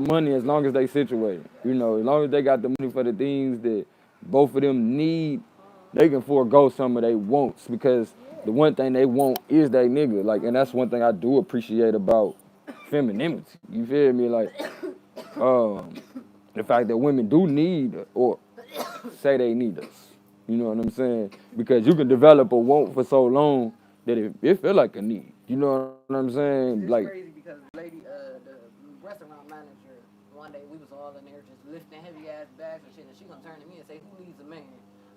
money as long as they situated. You know, as long as they got the money for the things that both of them need, they can forego some of their wants because the one thing they want is that nigga. Like, and that's one thing I do appreciate about femininity. You feel me? Like, um, the fact that women do need or say they need us. You know what I'm saying? Because you can develop a want for so long that it feel like a need. You know what I'm saying? It's Like, crazy because the restaurant manager, one day we was all in there just lifting heavy ass bags and shit, and she gonna turn to me and say, "Who needs a man?"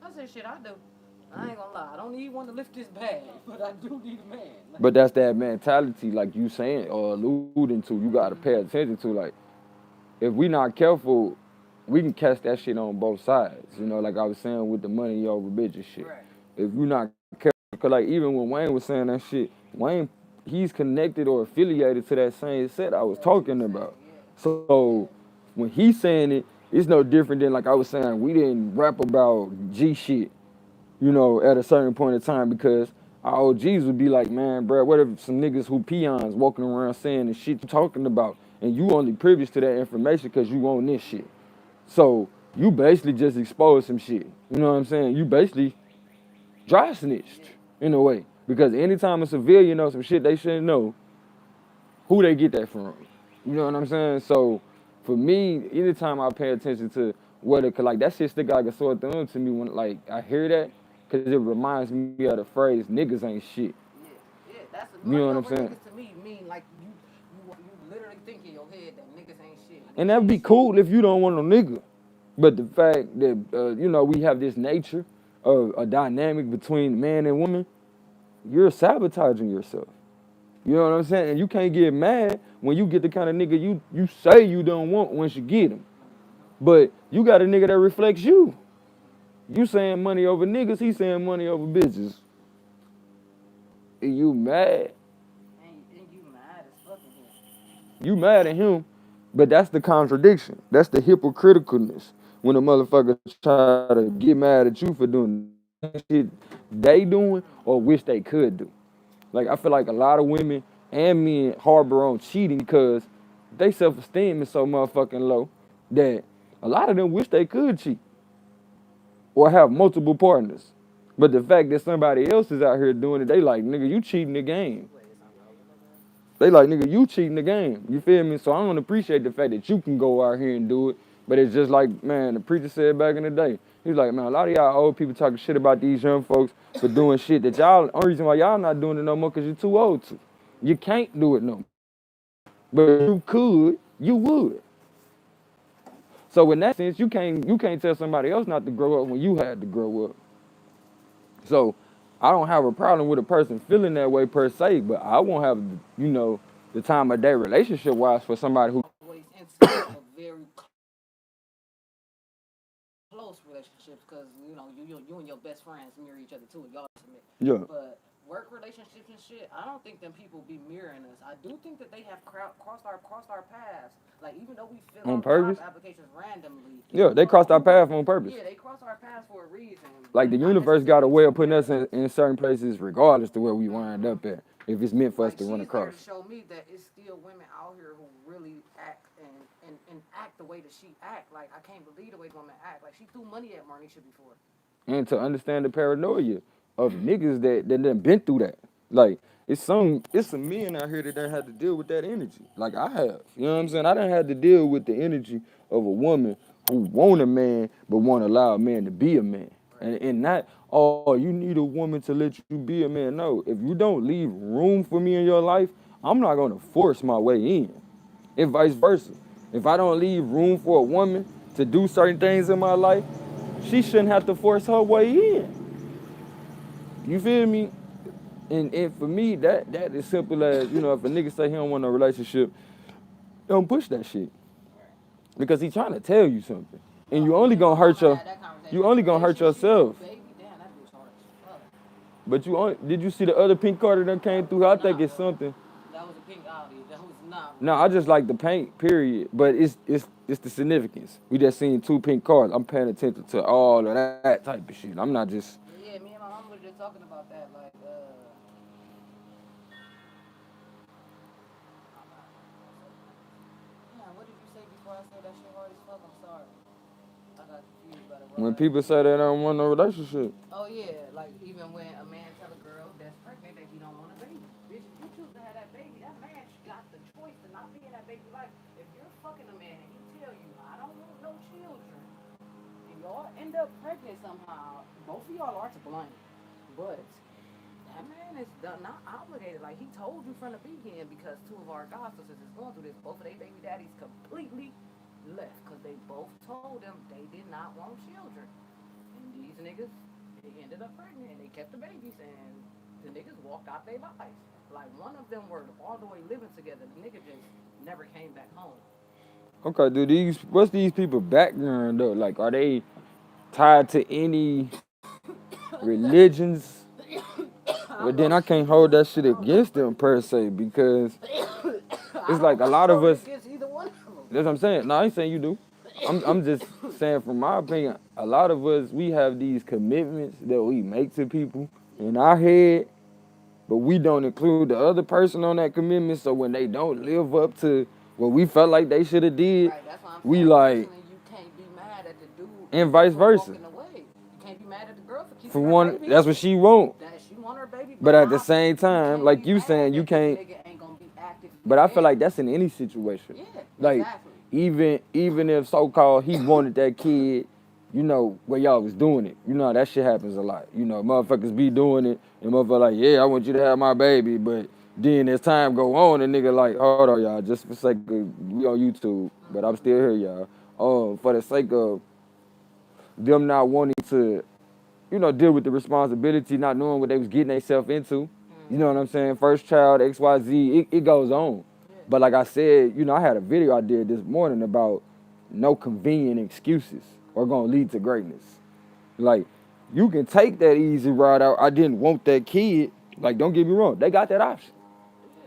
I said, "Shit, I do." I ain't gonna lie, I don't need one to lift this bag, but I do need a man. Like, but that's that mentality, like you saying or alluding to, you gotta pay attention to. Like, if we not careful, we can catch that shit on both sides. You know, like I was saying with the money over bitches shit. right. If you not careful, cause like even when Wayne was saying that shit, Wayne he's connected or affiliated to that same set I was That you talking was about. saying, So when he's saying it, it's no different than like I was saying. We didn't rap about G shit, you know, at a certain point in time because our OGs would be like, man, bro, what if some niggas who peons walking around saying the shit you talking about, and you only privy to that information because you own this shit. So you basically just exposed some shit. You know what I'm saying? You basically dry snitched yeah, in a way because anytime a civilian knows some shit they shouldn't know, who they get that from? You know what I'm saying? So for me, anytime I pay attention to what it, cause like that shit stick out like a sore thumb to me when like I hear that, cause it reminds me of the phrase "niggas ain't shit." yeah, yeah. That's You know money what I'm over saying? niggas to me mean like you literally think in your head that niggas ain't shit. And Niggas that'd ain't be shit. cool if you don't want no nigga. But the fact that you know we have this nature of a dynamic between man and woman, you're sabotaging yourself. You know what I'm saying? And you can't get mad when you get the kind of nigga you say you don't want once you get him. But you got a nigga that reflects you. You saying money over niggas, he saying money over bitches. And you mad. And you mad as fucking here. You mad at him, but that's the contradiction. That's the hypocriticalness when a motherfucker try to get mad at you for doing the same shit they doing or wish they could do. Like I feel like a lot of women and men harbor on cheating because they self-esteem is so motherfucking low that a lot of them wish they could cheat or have multiple partners. But the fact that somebody else is out here doing it, they like, nigga, you cheating the game. Wait, it's not over like that. They like, nigga, you cheating the game. You feel me? So I don't appreciate the fact that you can go out here and do it. But it's just like, man, the preacher said back in the day. He was like, man, a lot of y'all old people talking shit about these young folks for doing shit that y'all, only reason why y'all not doing it no more because you're too old to. You can't do it no more. But if you could, you would. So in that sense, you can't tell somebody else not to grow up when you had to grow up. So I don't have a problem with a person feeling that way per se, but I won't have, you know, the time of day relationship wise for somebody who Always intimate or very close relationships because you and your best friends mirror each other too. Y'all intimate, yeah, but work relationships and shit. I don't think them people be mirroring us. I do think that they have crossed our paths. Like even though we fill on out job purpose. applications randomly, Yeah, they for crossed our who we path on purpose. yeah they cross our paths for a reason, Like but the not universe got a necessarily way to of putting us marry us. in certain places regardless to where we wind up at. If it's meant for us Like to run she's there across. to show me that it's still women out here who really act and act the way that she act. Like I can't believe the way women act. Like she threw money at Marnisha before. And to understand the paranoia of niggas that done been through that. Like it's some men out here that done had to deal with that energy. Like I have. You know what I'm saying? I done had to deal with the energy of a woman who want a man but won't allow a man to be a man. Right. And not, oh, you need a woman to let you be a man. No, if you don't leave room for me in your life, I'm not gonna force my way in. And vice versa. If I don't leave room for a woman to do certain things in my life, she shouldn't have to force her way in. You feel me? And for me, that is simple as, you know, if a nigga say he don't want a relationship, don't push that shit. Right. Because he trying to tell you something. And Oh, me and my mama had that you conversation. only gonna hurt Relationship, yourself. baby. Damn, that bitch hard as fuck. But did you see the other pink card that came through? I think Nah, it's something. that was a pink Audi. That was not No, I real. just like the paint, period. But it's the significance. We just seen two pink cards. I'm paying attention to all of that type of shit. I'm not just But yeah, me and my mom were just talking about that. Like, damn, what did you say I said that shit hard as fuck. I'm sorry. I got confused by the When word. people say they don't want no relationship, Oh yeah, like even when a man tell a girl that's pregnant that he don't want a baby. Bitch, if you choose to have that baby, that man got the choice to not be in that baby life. If you're fucking a man and he tell you, I don't want no children, and y'all end up pregnant somehow, both of y'all are to blame. But that man is not obligated. Like he told you from the beginning, because two of our god sisters is going through this. Both of their baby daddies completely left because they both told them they did not want children. And these niggas, they ended up pregnant and they kept the babies and the niggas walked out their lives. Like one of them were all the way living together. The nigga just never came back home. okay, what's these people background though? Like, are they tied to any religions? But then I can't hold that shit against them per se because it's like a lot of us. Against either one of them. That's what I'm saying. No, I ain't saying you do. I'm just saying from my opinion, a lot of us we have these commitments that we make to people in our head, but we don't include the other person on that commitment. So when they don't live up to what we felt like they should have did, Right, that's why I'm we saying like, personally, you can't be mad at the dude and vice for versa. walking away. You can't be mad at the girl for keeping For her one, baby. that's what she want. That she want her baby, But at the I- same time, can't like be you mad saying, that you this can't. nigga ain't gonna be active. But I feel like that's in any situation. Yeah, Like exactly. even if so called he wanted that kid, you know, where y'all was doing it. You know that shit happens a lot. You know, motherfuckers be doing it and motherfuckers like, yeah, I want you to have my baby, but then as time go on, the nigga like, hold on, y'all, just for sake of we on YouTube, but I'm still here, y'all. For the sake of them not wanting to, you know, deal with the responsibility, not knowing what they was getting themselves into. You know what I'm saying? First child, XYZ, it goes on. But like I said, you know, I had a video I did this morning about no convenient excuses are gonna lead to greatness. Like, you can take that easy route out. I didn't want that kid. Like, don't get me wrong, they got that option.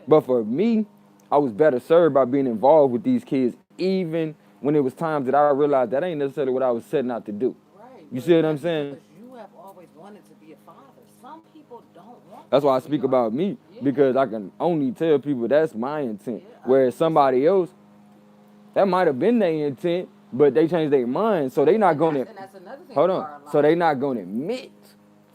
But for me, I was better served by being involved with these kids, even when it was times that I realized that ain't necessarily what I was setting out to do. Right. You but see what I'm that's saying? because you have always wanted to be a father. Some people don't want That's why I that, speak you know? about me, Yeah. because I can only tell people that's my intent. Yeah, Whereas somebody else, that might have been their intent, but they changed their mind, so they not And gonna that's another thing. hold with on. our So they lives. not gonna admit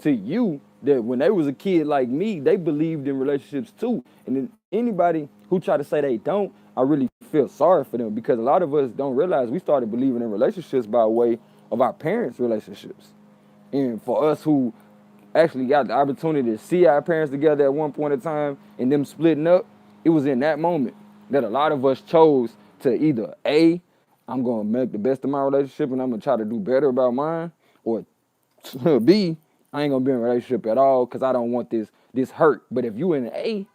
to you that when they was a kid like me, they believed in relationships too. And then anybody who try to say they don't, I really feel sorry for them, because a lot of us don't realize we started believing in relationships by way of our parents' relationships. And for us who actually got the opportunity to see our parents together at one point in time and them splitting up, it was in that moment that a lot of us chose to either A, I'm gonna make the best of my relationship and I'm gonna try to do better about mine, or B, I ain't gonna be in a relationship at all because I don't want this hurt. But if you in an A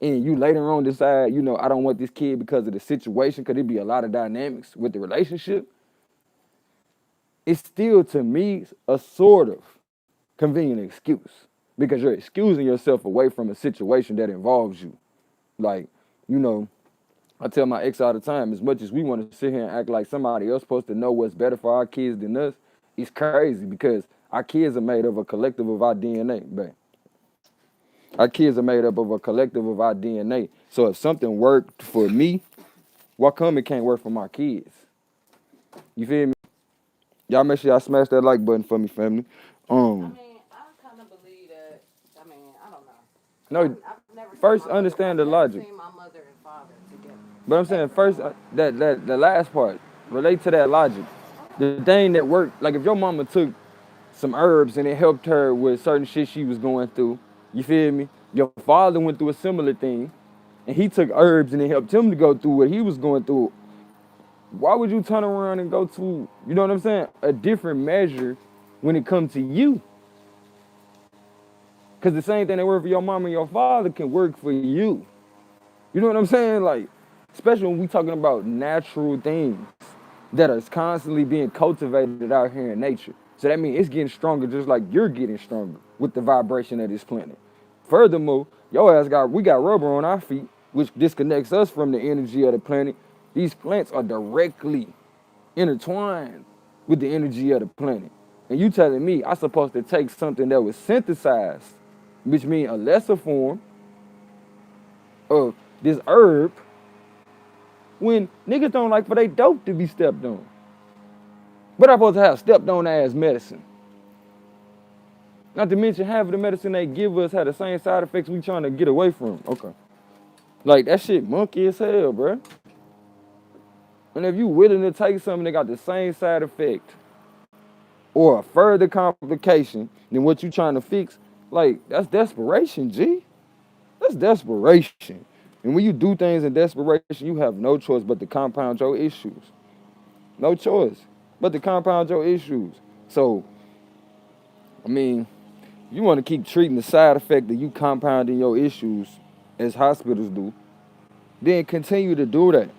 and you later on decide, you know, I don't want this kid because of the situation, because it be a lot of dynamics with the relationship, it's still to me a sort of convenient excuse, because you're excusing yourself away from a situation that involves you. Like, you know, I tell my ex all the time, as much as we want to sit here and act like somebody else supposed to know what's better for our kids than us, it's crazy because our kids are made of a collective of our DNA, babe. Our kids are made up of a collective of our DNA. So if something worked for me, why come it can't work for my kids? You feel me? Y'all make sure y'all smash that like button for me, family. I mean, I kind of believe that. I mean, I don't know. No, I've never seen first my mother. understand I've the never logic. seen my mother and father together. But I'm saying first that the last part, relate to that logic. The thing that worked, like if your mama took some herbs and it helped her with certain shit she was going through, you feel me? Your father went through a similar thing and he took herbs and it helped him to go through what he was going through. Why would you turn around and go to, you know what I'm saying, a different measure when it comes to you? Because the same thing that worked for your mom and your father can work for you. You know what I'm saying? Like, especially when we talking about natural things that are constantly being cultivated out here in nature. So that means it's getting stronger just like you're getting stronger with the vibration of this planet. Furthermore, we got rubber on our feet, which disconnects us from the energy of the planet. These plants are directly intertwined with the energy of the planet. And you telling me I'm supposed to take something that was synthesized, which means a lesser form of this herb, when niggas don't like for they dope to be stepped on. But I'm supposed to have stepped on ass medicine. Not to mention half of the medicine they give us had the same side effects we trying to get away from. Okay. Like that shit monkey as hell, bruh. And if you willing to take something that got the same side effect or a further complication than what you trying to fix, like that's desperation, G. That's desperation. And when you do things in desperation, you have no choice but to compound your issues. No choice but to compound your issues. So, I mean, you want to keep treating the side effect that you compounding your issues as hospitals do, then continue to do that.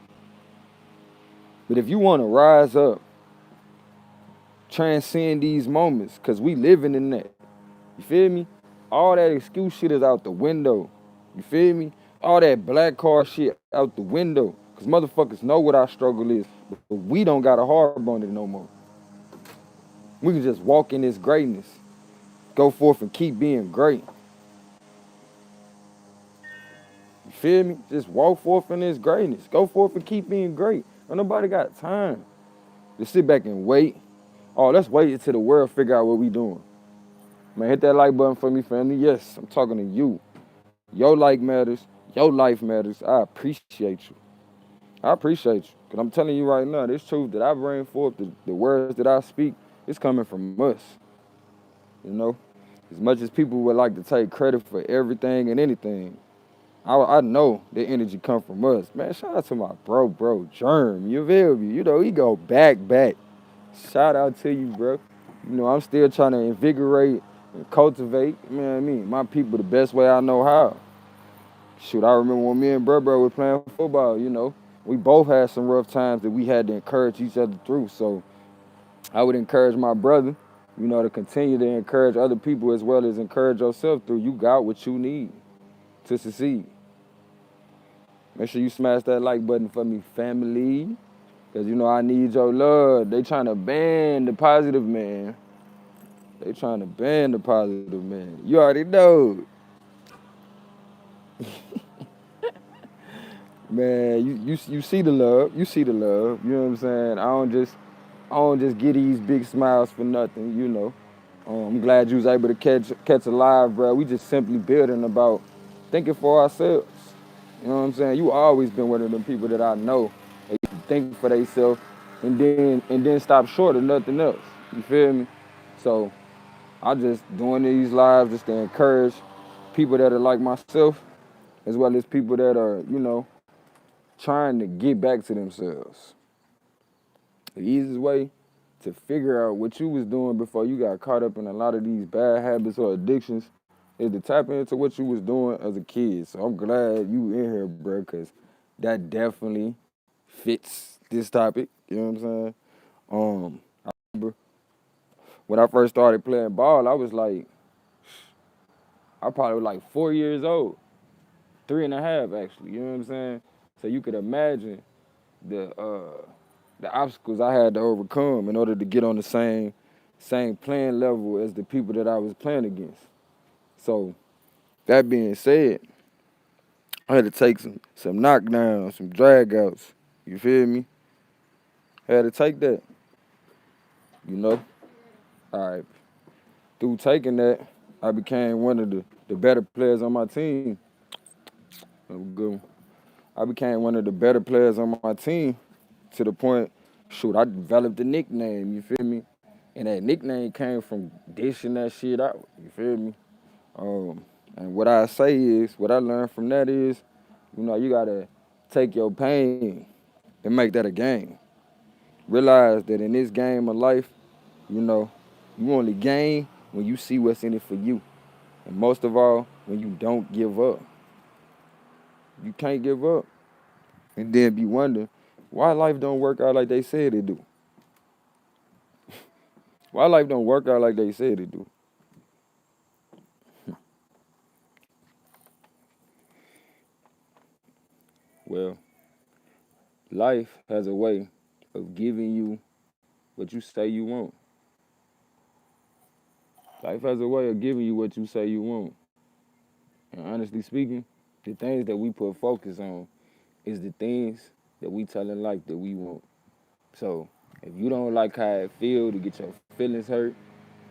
But if you want to rise up, transcend these moments, because we living in that. You feel me? All that excuse shit is out the window. You feel me? All that black car shit out the window. Because motherfuckers know what our struggle is. But we don't got a harp on it no more. We can just walk in this greatness. Go forth and keep being great. You feel me? Just walk forth in this greatness. Go forth and keep being great. Ain't nobody got time to sit back and wait. Oh, let's wait until the world figure out what we doing. Man, hit that like button for me, family. Yes, I'm talking to you. Your like matters. Your life matters. I appreciate you. I appreciate you. Because I'm telling you right now, this truth that I bring forth, the words that I speak, it's coming from us. You know? As much as people would like to take credit for everything and anything, I know the energy come from us. Man, shout out to my bro, Germ. You feel me? You know, he go back. Shout out to you, bro. You know, I'm still trying to invigorate and cultivate, you know what I mean, my people the best way I know how. Shoot, I remember when me and bro were playing football, you know, we both had some rough times that we had to encourage each other through. So I would encourage my brother, you know, to continue to encourage other people as well as encourage yourself through. You got what you need to succeed. Make sure you smash that like button for me, family. Because, you know, I need your love. They trying to ban the positive man. They trying to ban the positive man. You already know. Man, you see the love. You see the love. You know what I'm saying? I don't just get these big smiles for nothing, you know. I'm glad you was able to catch a live, bro. We just simply building about thinking for ourselves. You know what I'm saying? You always been one of them people that I know. They think for themselves and then stop short of nothing else. You feel me? So I just doing these lives just to encourage people that are like myself, as well as people that are, you know, trying to get back to themselves. The easiest way to figure out what you was doing before you got caught up in a lot of these bad habits or addictions is to tap into what you was doing as a kid. So I'm glad you in here, bro, because that definitely fits this topic. You know what I'm saying? I remember when I first started playing ball, I probably was like 4 years old, 3.5 actually. You know what I'm saying? So you could imagine the the obstacles I had to overcome in order to get on the same playing level as the people that I was playing against. So that being said, I had to take some knockdowns, some drag outs. You feel me? I had to take that, you know? All right. Through taking that, I became one of the better players on my team. Good. I became one of the better players on my team to the point, shoot, I developed a nickname, you feel me? And that nickname came from dishing that shit out, you feel me? And what what I learned from that is, you know, you gotta take your pain and make that a game. Realize that in this game of life, you know, you only gain when you see what's in it for you. And most of all, when you don't give up. You can't give up. And then be wondering why life don't work out like they said it do. Why life don't work out like they said it do. Well, life has a way of giving you what you say you want. Life has a way of giving you what you say you want. And honestly speaking, the things that we put focus on is the things that we tell in life that we want. So if you don't like how it feel to get your feelings hurt,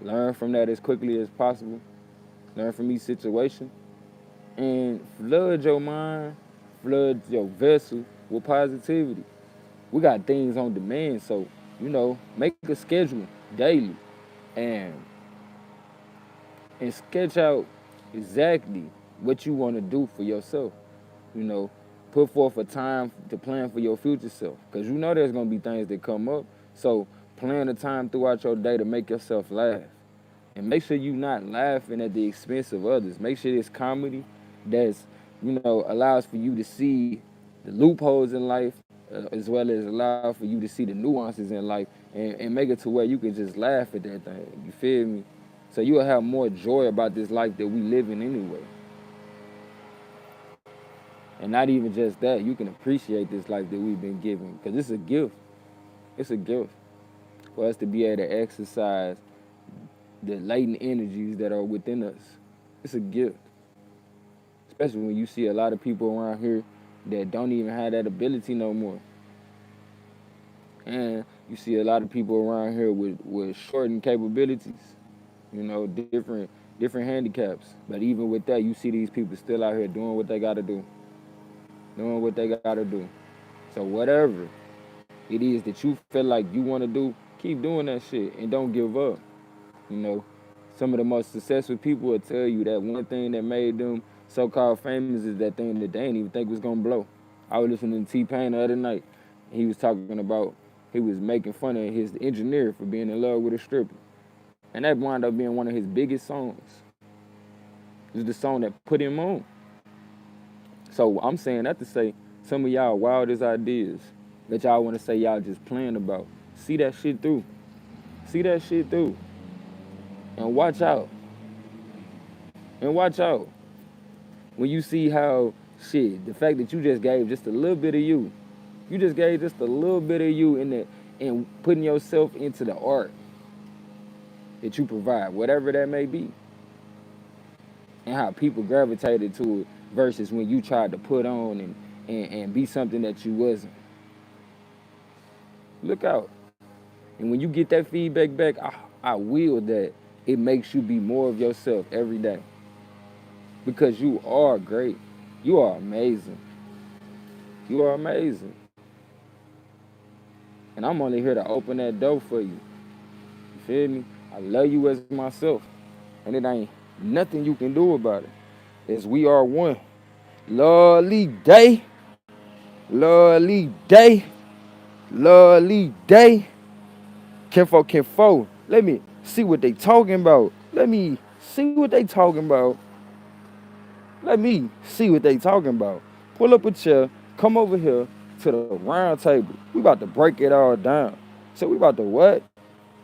learn from that as quickly as possible. Learn from each situation and flood your mind, flood your vessel with positivity. We got things on demand, so make a schedule daily and sketch out exactly what you want to do for yourself. You know, put forth a time to plan for your future self, because there's gonna be things that come up. So plan a time throughout your day to make yourself laugh, and make sure you're not laughing at the expense of others. Make sure it's comedy that's allows for you to see the loopholes in life, as well as allow for you to see the nuances in life, and make it to where you can just laugh at that thing. You feel me? So you'll have more joy about this life that we live in anyway. And not even just that, you can appreciate this life that we've been given, because it's a gift. It's a gift for us to be able to exercise the latent energies that are within us. It's a gift, especially when you see a lot of people around here that don't even have that ability no more. And you see a lot of people around here with shortened capabilities, different handicaps. But even with that, you see these people still out here doing what they gotta do. Doing what they gotta do. So whatever it is that you feel like you wanna do, keep doing that shit and don't give up. You know, some of the most successful people will tell you that one thing that made them so-called famous is that thing that they didn't even think was gonna blow. I was listening to T-Pain the other night, and he was talking about he was making fun of his engineer for being in love with a stripper. And that wound up being one of his biggest songs. It was the song that put him on. So I'm saying that to say some of y'all wildest ideas that y'all want to say y'all just playing about, see that shit through. See that shit through. And watch out. And watch out. When you see how, the fact that you just gave just a little bit of you. You just gave just a little bit of you in putting yourself into the art that you provide, whatever that may be. And how people gravitated to it versus when you tried to put on and be something that you wasn't. Look out. And when you get that feedback back, I will that it makes you be more of yourself every day. Because you are great. You are amazing. You are amazing. And I'm only here to open that door for you. You feel me? I love you as myself. And it ain't nothing you can do about it. As we are one. Lovely day. Lovely day. Lovely day. Kinfo. Let me see what they talking about. Let me see what they talking about. Let me see what they talking about. Pull up a chair. Come over here to the round table. We about to break it all down. So we about to what?